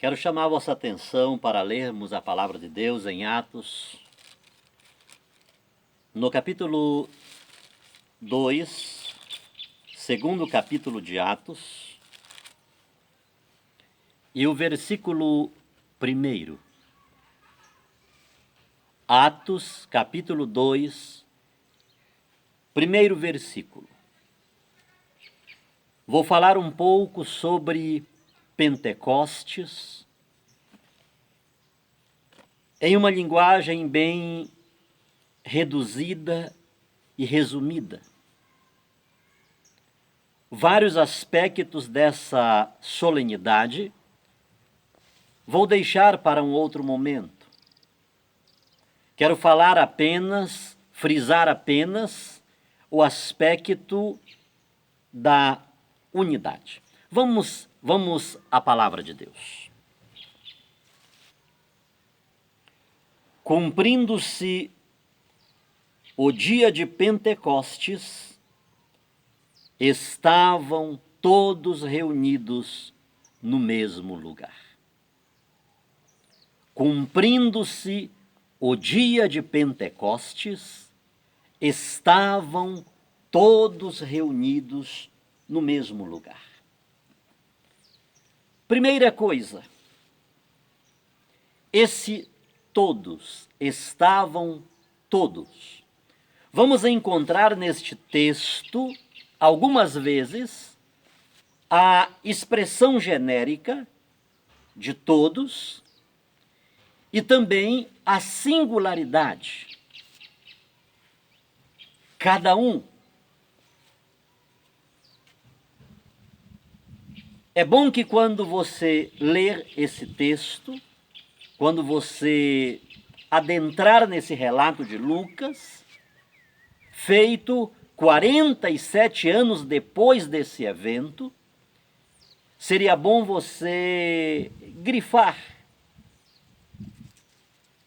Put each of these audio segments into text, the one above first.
Quero chamar a vossa atenção para lermos a palavra de Deus em Atos, no capítulo 2, segundo capítulo de Atos, e o versículo 1. Atos, capítulo 2, primeiro versículo. Vou falar um pouco sobre Pentecostes, em uma linguagem bem reduzida e resumida. Vários aspectos dessa solenidade vou deixar para um outro momento. Quero falar apenas, frisar apenas o aspecto da unidade. Vamos à palavra de Deus. Cumprindo-se o dia de Pentecostes, estavam todos reunidos no mesmo lugar. Cumprindo-se o dia de Pentecostes, estavam todos reunidos no mesmo lugar. Primeira coisa, estavam todos. Vamos encontrar neste texto, algumas vezes, a expressão genérica de todos e também a singularidade. Cada um. É bom que quando você ler esse texto, quando você adentrar nesse relato de Lucas, feito 47 anos depois desse evento, seria bom você grifar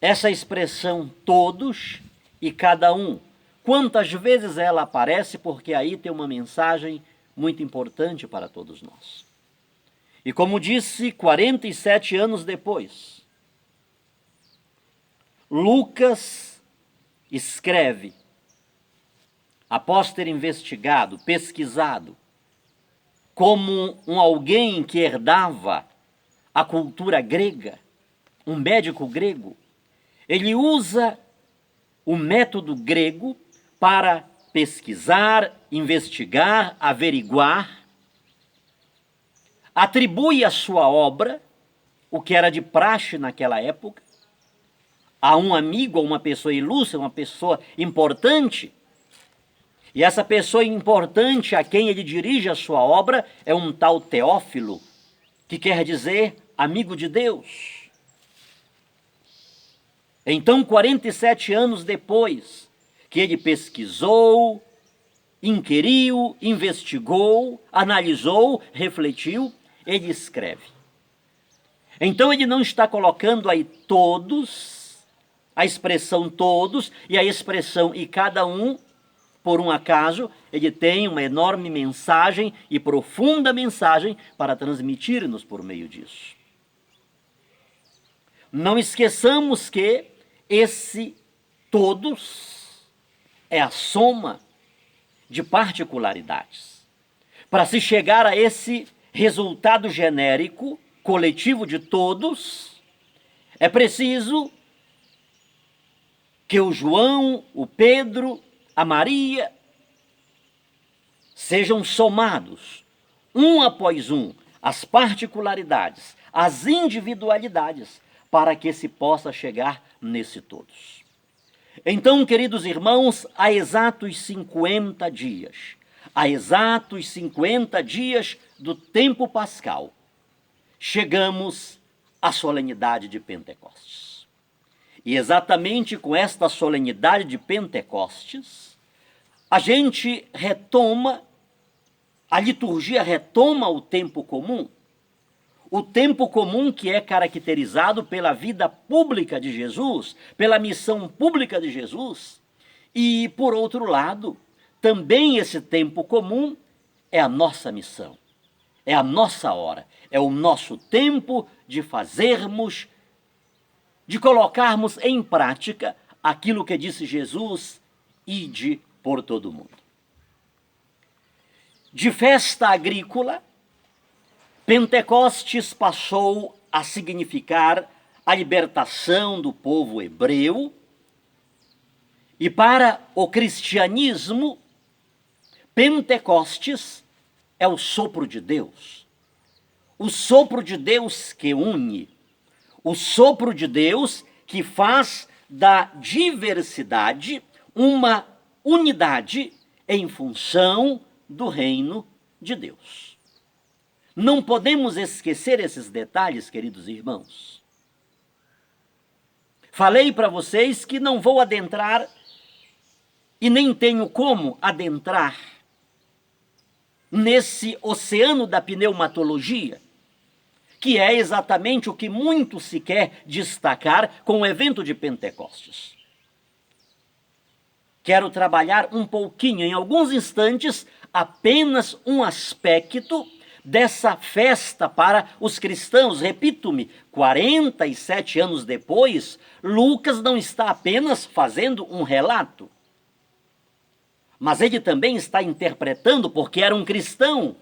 essa expressão todos e cada um. Quantas vezes ela aparece, porque aí tem uma mensagem muito importante para todos nós. E como disse, 47 anos depois, Lucas escreve, após ter investigado, pesquisado, como alguém que herdava a cultura grega, um médico grego, ele usa o método grego para pesquisar, investigar, averiguar, atribui a sua obra, o que era de praxe naquela época, a um amigo, a uma pessoa ilustre, uma pessoa importante. E essa pessoa importante a quem ele dirige a sua obra é um tal Teófilo, que quer dizer amigo de Deus. Então, 47 anos depois que ele pesquisou, inquiriu, investigou, analisou, refletiu, ele escreve. Então ele não está colocando aí todos, a expressão todos e a expressão e cada um, por um acaso, ele tem uma enorme mensagem e profunda mensagem para transmitir-nos por meio disso. Não esqueçamos que esse todos é a soma de particularidades. Para se chegar a esse resultado genérico, coletivo de todos, é preciso que o João, o Pedro, a Maria sejam somados, um após um, as particularidades, as individualidades, para que se possa chegar nesse todos. Então, queridos irmãos, há exatos 50 dias, do tempo pascal, chegamos à solenidade de Pentecostes. E exatamente com esta solenidade de Pentecostes, a gente retoma, a liturgia retoma o tempo comum que é caracterizado pela vida pública de Jesus, pela missão pública de Jesus, e, por outro lado, também esse tempo comum é a nossa missão. É a nossa hora, é o nosso tempo de fazermos, de colocarmos em prática aquilo que disse Jesus: ide por todo o mundo. De festa agrícola, Pentecostes passou a significar a libertação do povo hebreu, e para o cristianismo, Pentecostes é o sopro de Deus. O sopro de Deus que une, o sopro de Deus que faz da diversidade uma unidade em função do reino de Deus. Não podemos esquecer esses detalhes, queridos irmãos. Falei para vocês que não vou adentrar e nem tenho como adentrar nesse oceano da pneumatologia, que é exatamente o que muito se quer destacar com o evento de Pentecostes. Quero trabalhar um pouquinho, em alguns instantes, apenas um aspecto dessa festa para os cristãos. Repito-me, 47 anos depois, Lucas não está apenas fazendo um relato, mas ele também está interpretando, porque era um cristão.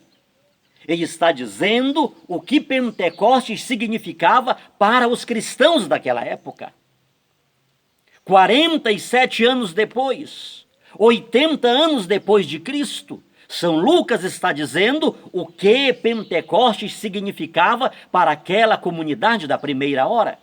Ele está dizendo o que Pentecostes significava para os cristãos daquela época. 47 anos depois, 80 anos depois de Cristo, São Lucas está dizendo o que Pentecostes significava para aquela comunidade da primeira hora.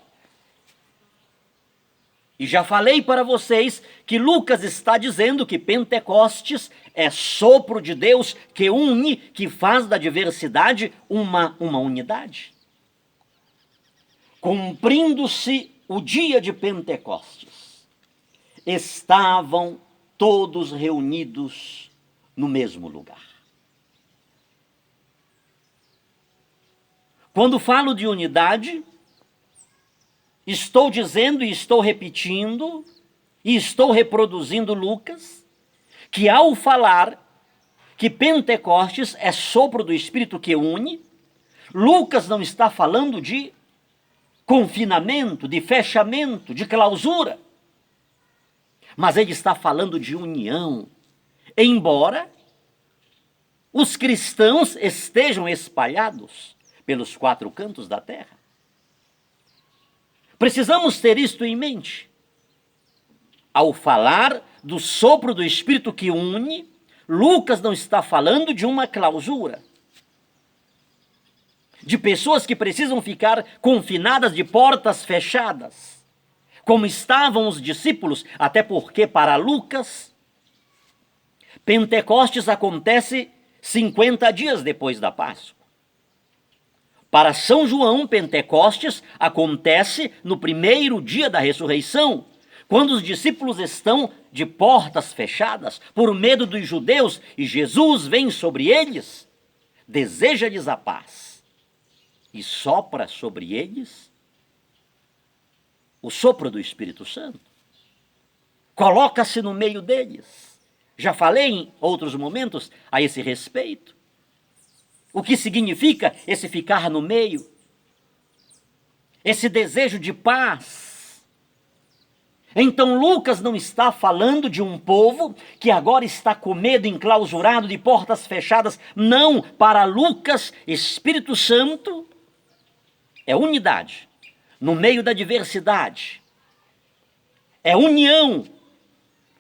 E já falei para vocês que Lucas está dizendo que Pentecostes é sopro de Deus que une, que faz da diversidade uma unidade. Cumprindo-se o dia de Pentecostes, estavam todos reunidos no mesmo lugar. Quando falo de unidade, estou dizendo e estou repetindo e estou reproduzindo Lucas, que ao falar que Pentecostes é sopro do Espírito que une, Lucas não está falando de confinamento, de fechamento, de clausura, mas ele está falando de união, embora os cristãos estejam espalhados pelos 4 cantos da terra. Precisamos ter isto em mente. Ao falar do sopro do Espírito que une, Lucas não está falando de uma clausura, de pessoas que precisam ficar confinadas de portas fechadas, como estavam os discípulos, até porque para Lucas, Pentecostes acontece 50 dias depois da Páscoa. Para São João, Pentecostes acontece no primeiro dia da ressurreição, quando os discípulos estão de portas fechadas por medo dos judeus e Jesus vem sobre eles, deseja-lhes a paz e sopra sobre eles o sopro do Espírito Santo. Coloca-se no meio deles. Já falei em outros momentos a esse respeito. O que significa esse ficar no meio? Esse desejo de paz. Então Lucas não está falando de um povo que agora está com medo, enclausurado, de portas fechadas. Não, para Lucas, Espírito Santo é unidade no meio da diversidade. É união,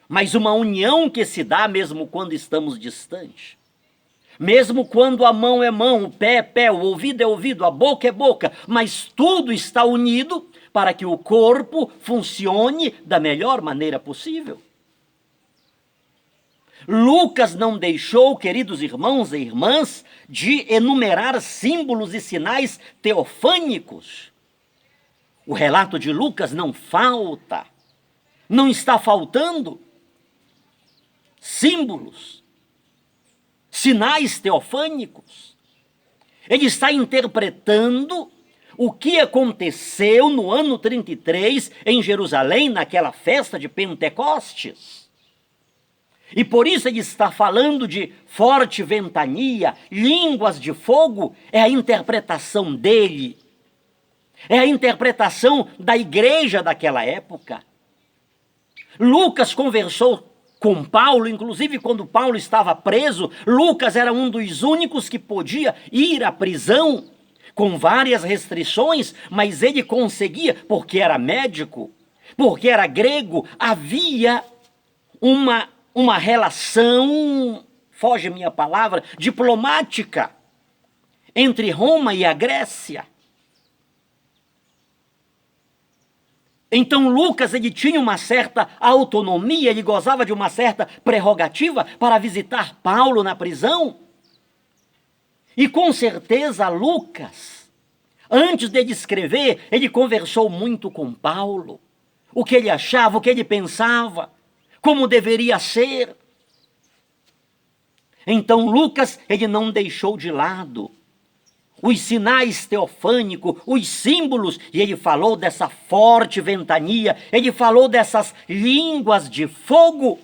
mas uma união que se dá mesmo quando estamos distantes. Mesmo quando a mão é mão, o pé é pé, o ouvido é ouvido, a boca é boca, mas tudo está unido para que o corpo funcione da melhor maneira possível. Lucas não deixou, queridos irmãos e irmãs, de enumerar símbolos e sinais teofânicos. O relato de Lucas não falta, não está faltando símbolos, sinais teofânicos. Ele está interpretando o que aconteceu no ano 33 em Jerusalém, naquela festa de Pentecostes. E por isso ele está falando de forte ventania, línguas de fogo, é a interpretação dele. É a interpretação da igreja daquela época. Lucas conversou com Paulo, inclusive quando Paulo estava preso. Lucas era um dos únicos que podia ir à prisão, com várias restrições, mas ele conseguia, porque era médico, porque era grego. Havia uma relação, foge a minha palavra, diplomática entre Roma e a Grécia. Então Lucas, ele tinha uma certa autonomia, ele gozava de uma certa prerrogativa para visitar Paulo na prisão. E com certeza Lucas, antes de escrever, ele conversou muito com Paulo. O que ele achava, o que ele pensava, como deveria ser. Então Lucas, ele não deixou de lado os sinais teofânicos, os símbolos, e ele falou dessa forte ventania, ele falou dessas línguas de fogo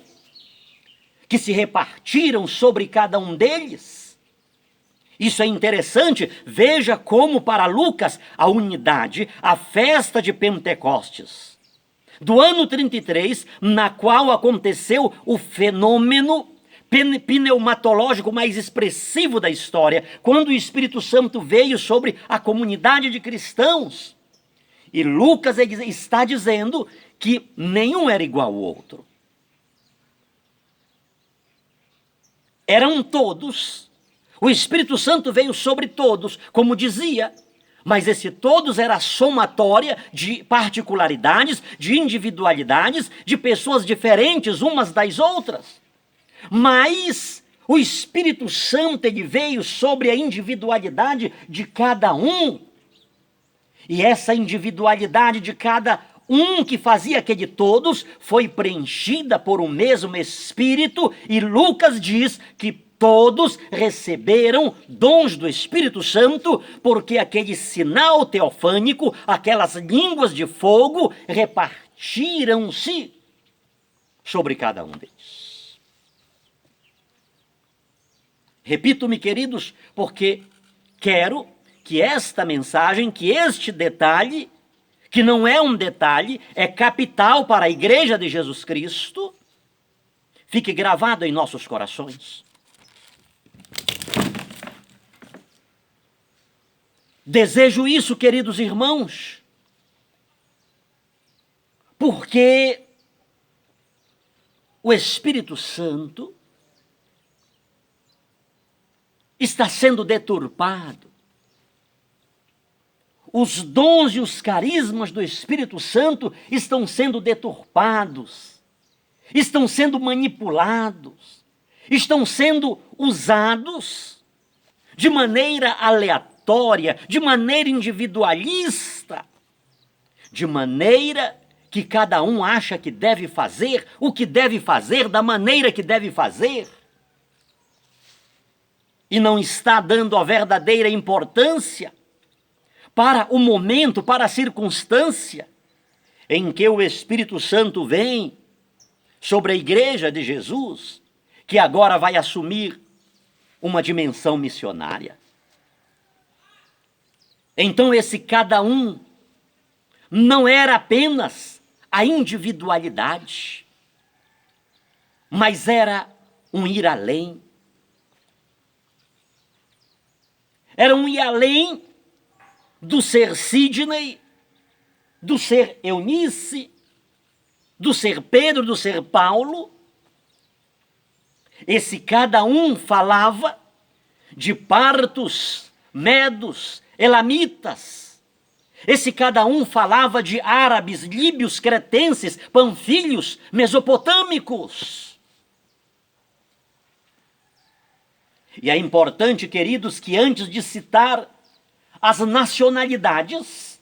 que se repartiram sobre cada um deles. Isso é interessante, veja como para Lucas a unidade, a festa de Pentecostes, do ano 33, na qual aconteceu o fenômeno pneumatológico mais expressivo da história, quando o Espírito Santo veio sobre a comunidade de cristãos. E Lucas está dizendo que nenhum era igual ao outro. Eram todos. O Espírito Santo veio sobre todos, como dizia, mas esse todos era a somatória de particularidades, de individualidades, de pessoas diferentes umas das outras. Mas o Espírito Santo, ele veio sobre a individualidade de cada um. E essa individualidade de cada um que fazia aquele todos foi preenchida por um mesmo Espírito. E Lucas diz que todos receberam dons do Espírito Santo, porque aquele sinal teofânico, aquelas línguas de fogo, repartiram-se sobre cada um deles. Repito-me, queridos, porque quero que esta mensagem, que este detalhe, que não é um detalhe, é capital para a Igreja de Jesus Cristo, fique gravado em nossos corações. Desejo isso, queridos irmãos, porque o Espírito Santo está sendo deturpado. Os dons e os carismas do Espírito Santo estão sendo deturpados, estão sendo manipulados, estão sendo usados de maneira aleatória, de maneira individualista, de maneira que cada um acha que deve fazer, o que deve fazer, da maneira que deve fazer, e não está dando a verdadeira importância para o momento, para a circunstância em que o Espírito Santo vem sobre a Igreja de Jesus, que agora vai assumir uma dimensão missionária. Então esse cada um não era apenas a individualidade, mas era um ir além. Era um ir além do ser Sidney, do ser Eunice, do ser Pedro, do ser Paulo. Esse cada um falava de partos, medos, elamitas. Esse cada um falava de árabes, líbios, cretenses, panfílios, mesopotâmicos. E é importante, queridos, que antes de citar as nacionalidades,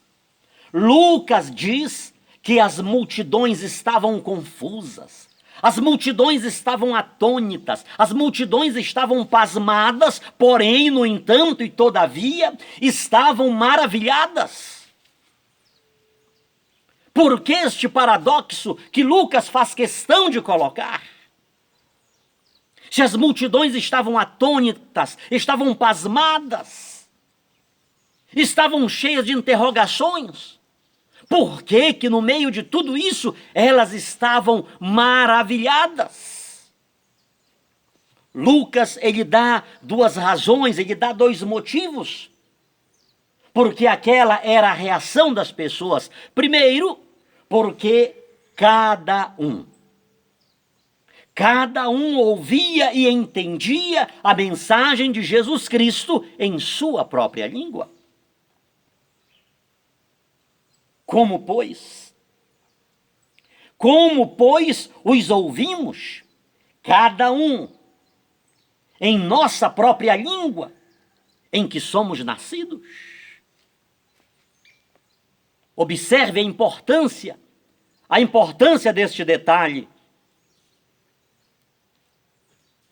Lucas diz que as multidões estavam confusas, as multidões estavam atônitas, as multidões estavam pasmadas, porém, no entanto e todavia, estavam maravilhadas. Por que este paradoxo que Lucas faz questão de colocar? se as multidões estavam atônitas, estavam pasmadas, estavam cheias de interrogações, por que que no meio de tudo isso elas estavam maravilhadas? Lucas, ele dá duas razões, ele dá dois motivos, porque aquela era a reação das pessoas. Primeiro, porque cada um ouvia e entendia a mensagem de Jesus Cristo em sua própria língua. Como, pois, os ouvimos, cada um, em nossa própria língua, em que somos nascidos? Observe a importância deste detalhe.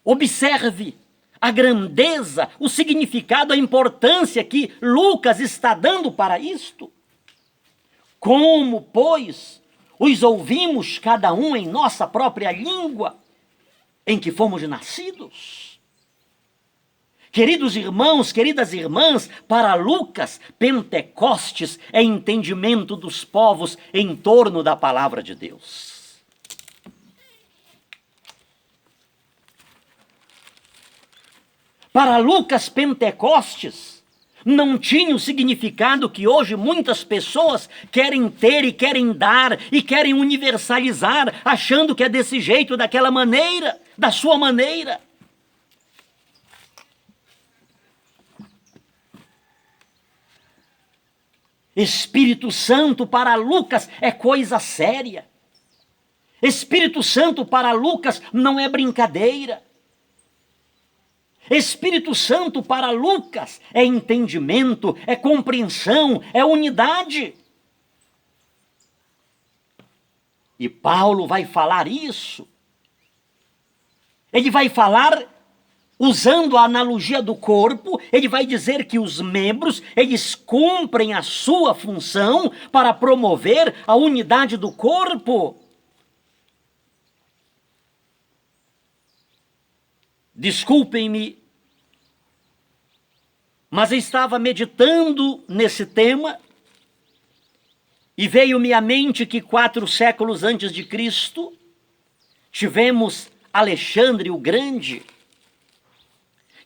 Observe a grandeza, o significado, a importância que Lucas está dando para isto. Como, pois, os ouvimos cada um em nossa própria língua, em que fomos nascidos? Queridos irmãos, queridas irmãs, para Lucas, Pentecostes é entendimento dos povos em torno da palavra de Deus. Para Lucas, Pentecostes não tinha o significado que hoje muitas pessoas querem ter e querem dar e querem universalizar, achando que é desse jeito, daquela maneira, da sua maneira. Espírito Santo para Lucas é coisa séria. Espírito Santo para Lucas não é brincadeira. Espírito Santo para Lucas é entendimento, é compreensão, é unidade. E Paulo vai falar isso. Ele vai falar usando a analogia do corpo, ele vai dizer que os membros, eles cumprem a sua função para promover a unidade do corpo. Desculpem-me, mas eu estava meditando nesse tema e veio-me à mente que 4 séculos antes de Cristo tivemos Alexandre o Grande,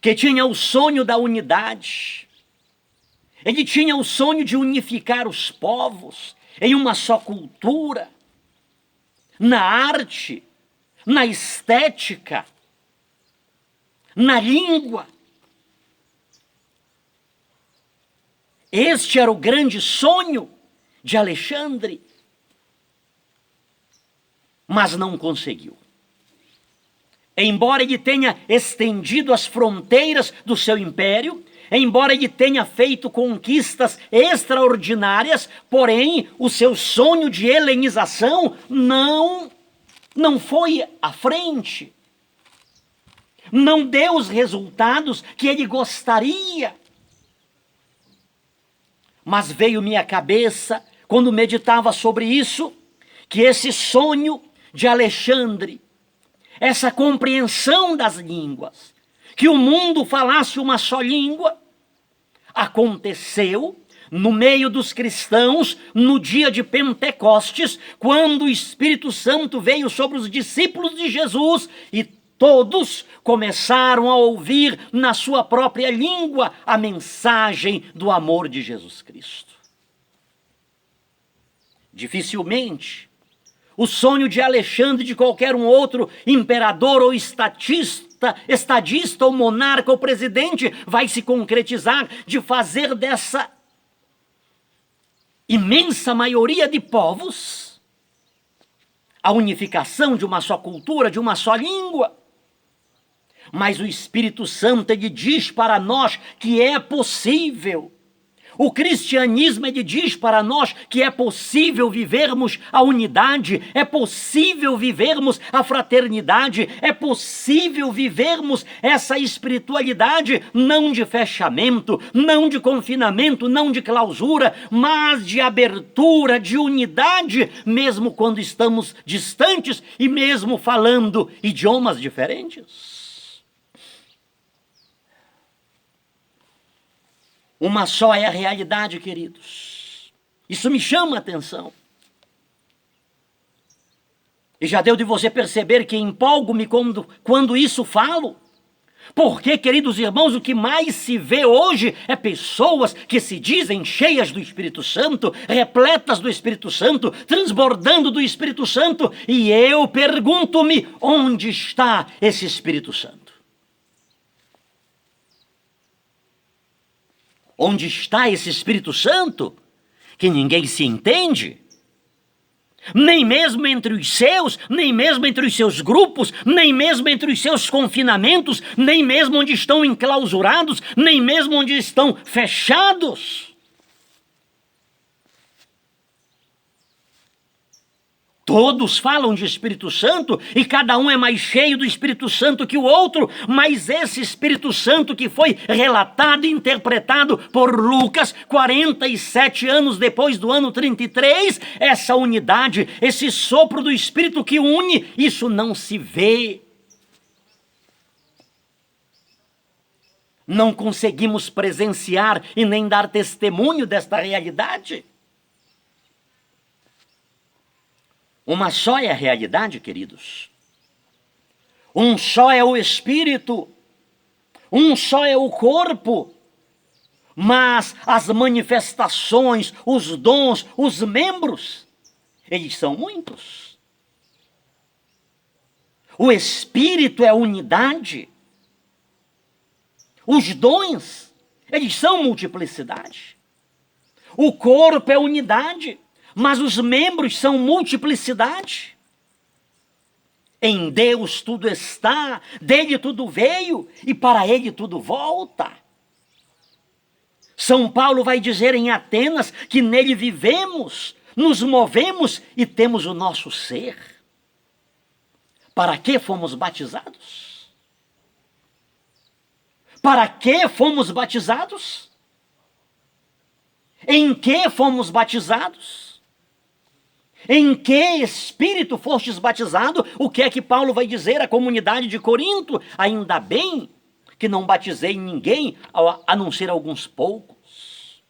que tinha o sonho da unidade. Ele tinha o sonho de unificar os povos em uma só cultura, na arte, na estética, na língua. Este era o grande sonho de Alexandre, mas não conseguiu. Embora ele tenha estendido as fronteiras do seu império, embora ele tenha feito conquistas extraordinárias, porém o seu sonho de helenização não foi à frente. Não deu os resultados que ele gostaria. Mas veio-me à cabeça, quando meditava sobre isso, que esse sonho de Alexandre, essa compreensão das línguas, que o mundo falasse uma só língua, aconteceu no meio dos cristãos, no dia de Pentecostes, quando o Espírito Santo veio sobre os discípulos de Jesus e todos começaram a ouvir na sua própria língua a mensagem do amor de Jesus Cristo. Dificilmente o sonho de Alexandre, de qualquer um outro imperador ou estadista ou monarca ou presidente, vai se concretizar de fazer dessa imensa maioria de povos a unificação de uma só cultura, de uma só língua. Mas o Espírito Santo, ele diz para nós que é possível. O cristianismo, ele diz para nós que é possível vivermos a unidade, é possível vivermos a fraternidade, é possível vivermos essa espiritualidade não de fechamento, não de confinamento, não de clausura, mas de abertura, de unidade, mesmo quando estamos distantes e mesmo falando idiomas diferentes. Uma só é a realidade, queridos. Isso me chama a atenção. E já deu de você perceber que empolgo-me quando isso falo. Porque, queridos irmãos, o que mais se vê hoje é pessoas que se dizem cheias do Espírito Santo, repletas do Espírito Santo, transbordando do Espírito Santo. E eu pergunto-me, onde está esse Espírito Santo? Onde está esse Espírito Santo que ninguém se entende? Nem mesmo entre os seus, nem mesmo entre os seus grupos, nem mesmo entre os seus confinamentos, nem mesmo onde estão enclausurados, nem mesmo onde estão fechados. Todos falam de Espírito Santo e cada um é mais cheio do Espírito Santo que o outro, mas esse Espírito Santo que foi relatado e interpretado por Lucas 47 anos depois do ano 33, essa unidade, esse sopro do Espírito que une, isso não se vê. Não conseguimos presenciar e nem dar testemunho desta realidade. Uma só é a realidade, queridos. Um só é o Espírito. Um só é o corpo. Mas as manifestações, os dons, os membros, eles são muitos. O Espírito é a unidade. Os dons, eles são multiplicidade. O corpo é unidade. Mas os membros são multiplicidade. Em Deus tudo está, dele tudo veio e para ele tudo volta. São Paulo vai dizer em Atenas que nele vivemos, nos movemos e temos o nosso ser. Para que fomos batizados? Para que fomos batizados? Em que fomos batizados? Em que espírito fostes batizado? O que é que Paulo vai dizer à comunidade de Corinto? Ainda bem que não batizei ninguém, a não ser alguns poucos.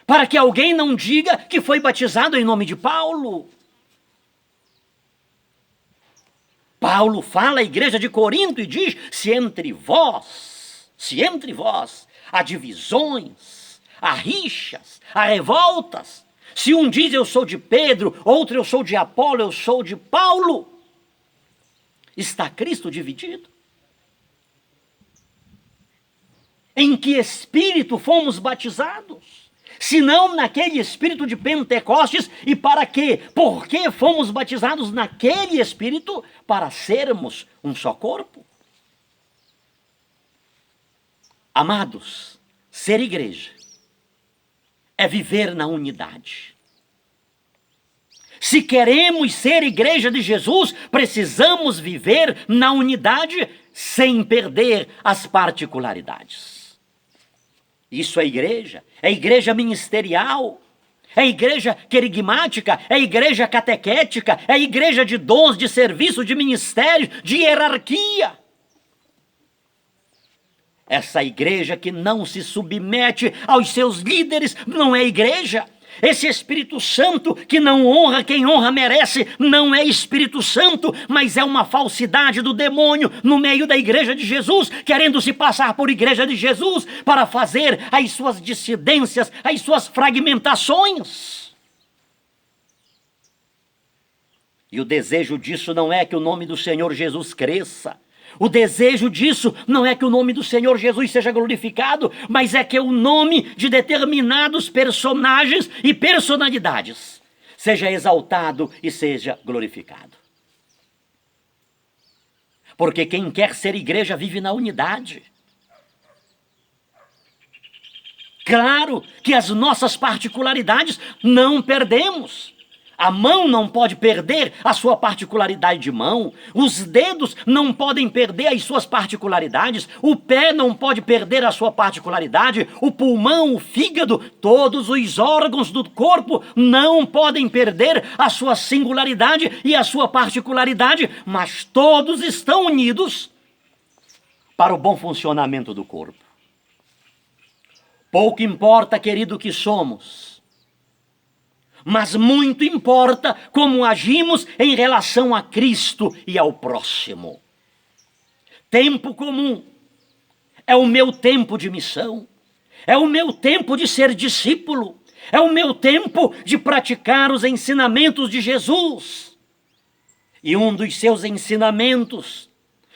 Para que alguém não diga que foi batizado em nome de Paulo. Paulo fala à igreja de Corinto e diz, se entre vós há divisões, há rixas, há revoltas, se um diz eu sou de Pedro, outro eu sou de Apolo, eu sou de Paulo, está Cristo dividido? Em que espírito fomos batizados? Se não naquele espírito de Pentecostes, e para quê? Por que fomos batizados naquele espírito? Para sermos um só corpo. Amados, ser igreja é viver na unidade. Se queremos ser igreja de Jesus, precisamos viver na unidade sem perder as particularidades. Isso é igreja ministerial, é igreja querigmática, é igreja catequética, é igreja de dons, de serviço, de ministério, de hierarquia. Essa igreja que não se submete aos seus líderes não é igreja. Esse Espírito Santo que não honra quem honra merece não é Espírito Santo, mas é uma falsidade do demônio no meio da igreja de Jesus, querendo se passar por igreja de Jesus para fazer as suas dissidências, as suas fragmentações. E o desejo disso não é que o nome do Senhor Jesus cresça. O desejo disso não é que o nome do Senhor Jesus seja glorificado, mas é que o nome de determinados personagens e personalidades seja exaltado e seja glorificado. Porque quem quer ser igreja vive na unidade. Claro que as nossas particularidades não perdemos. A mão não pode perder a sua particularidade de mão. Os dedos não podem perder as suas particularidades. O pé não pode perder a sua particularidade. O pulmão, o fígado, todos os órgãos do corpo não podem perder a sua singularidade e a sua particularidade, mas todos estão unidos para o bom funcionamento do corpo. Pouco importa, querido, que somos, mas muito importa como agimos em relação a Cristo e ao próximo. Tempo comum é o meu tempo de missão, é o meu tempo de ser discípulo, é o meu tempo de praticar os ensinamentos de Jesus. E um dos seus ensinamentos,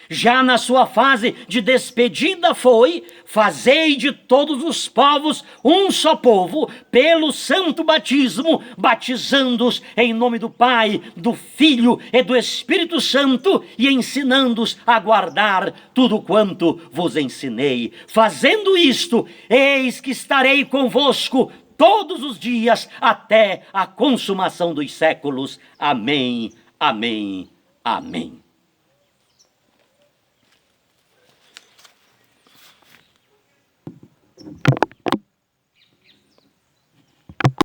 já na sua fase de despedida, foi: fazei de todos os povos um só povo, pelo santo batismo, batizando-os em nome do Pai, do Filho e do Espírito Santo, e ensinando-os a guardar tudo quanto vos ensinei. Fazendo isto, eis que estarei convosco todos os dias até a consumação dos séculos. Amém, amém, amém.